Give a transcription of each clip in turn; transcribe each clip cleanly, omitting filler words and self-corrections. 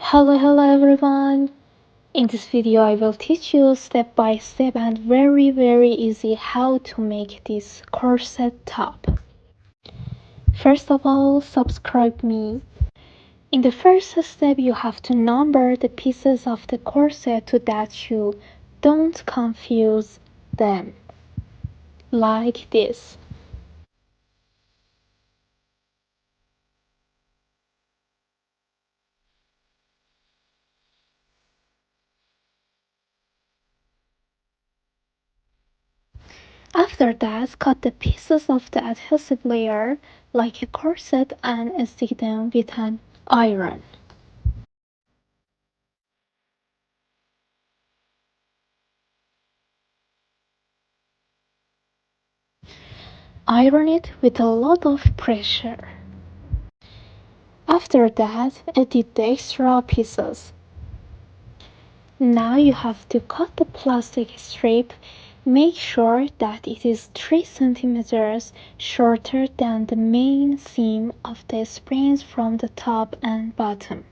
Hello everyone. In this video I will teach you step by step and very easy how to make this corset top. First of all, subscribe me. In the first step you have to number the pieces of the corset so that you don't confuse them. Like this. After that, cut the pieces of the adhesive layer like a corset and stick them with an iron. Iron it with a lot of pressure. After that, edit the extra pieces. Now you have to cut the plastic strip. Make sure that it is 3 centimeters shorter than the main seam of the springs from the top and bottom.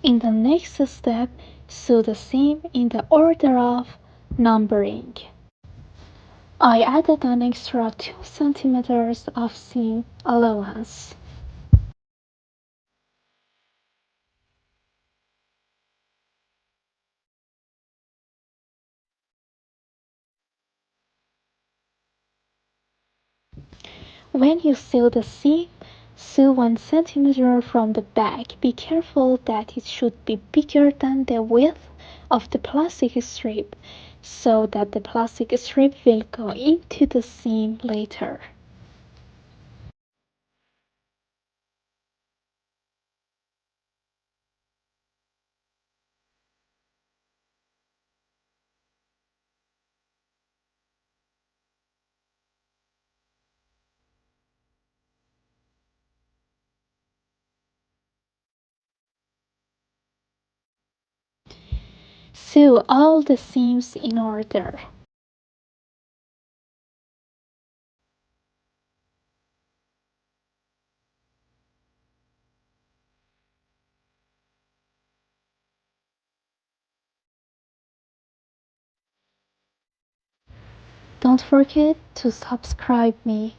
In the next step, sew the seam in the order of numbering. I added an extra 2 centimeters of seam allowance. When you sew the seam, sew 1 centimeter from the back. Be careful that it should be bigger than the width of the plastic strip, so that the plastic strip will go into the seam later. Sew all the seams in order. Don't forget to subscribe me.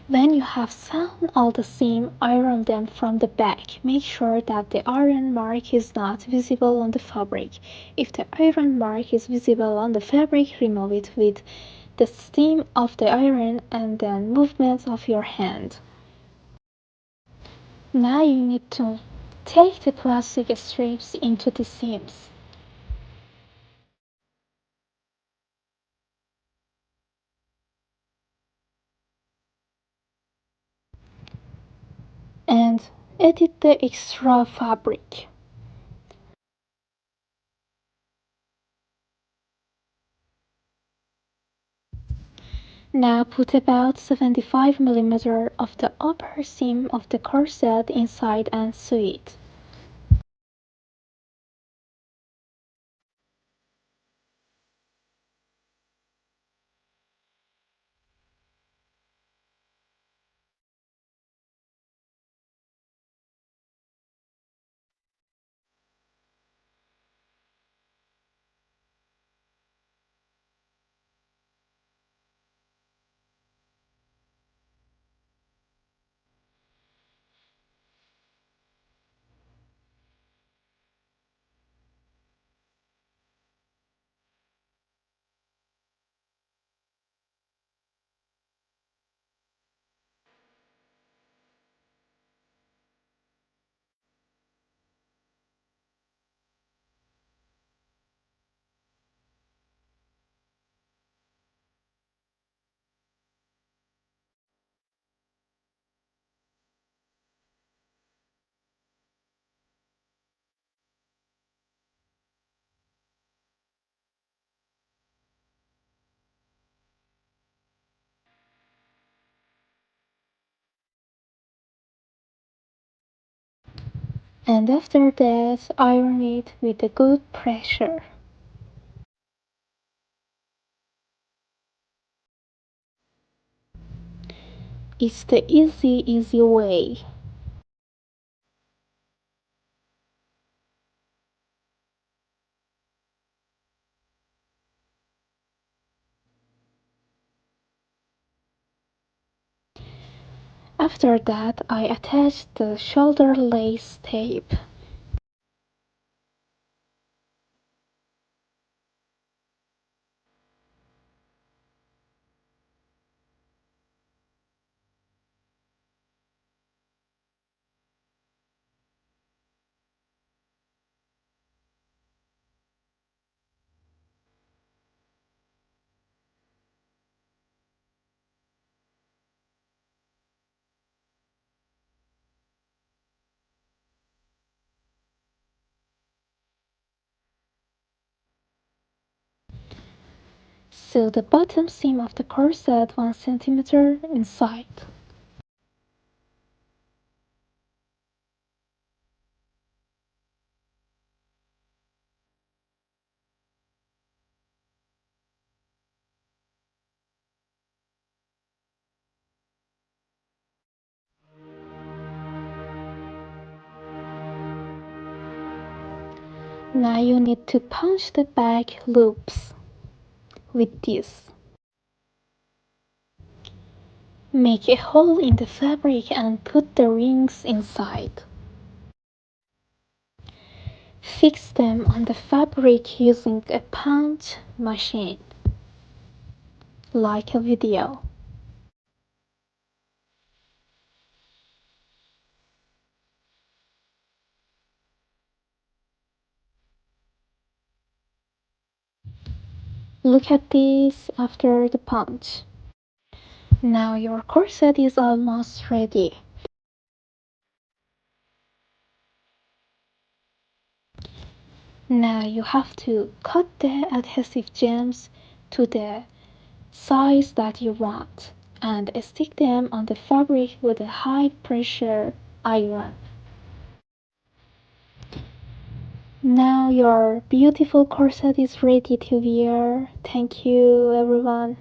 When you have sewn all the seams, iron them from the back. Make sure that the iron mark is not visible on the fabric. If the iron mark is visible on the fabric, remove it with the steam of the iron and then movements of your hand. Now you need to take the plastic strips into the seams. And edit the extra fabric. Now put about 75 mm of the upper seam of the corset inside and sew it. And after that, iron it with a good pressure. It's the easy way. After that, I attached the shoulder lace tape. Sew the bottom seam of the corset 1 cm inside. Now you need to punch the back loops with this. Make a hole in the fabric and put the rings inside. Fix them on the fabric using a punch machine, like a video. Look at this after the punch. Now your corset is almost ready. Now you have to cut the adhesive gems to the size that you want and stick them on the fabric with a high pressure iron. Now your beautiful corset is ready to wear. Thank you everyone.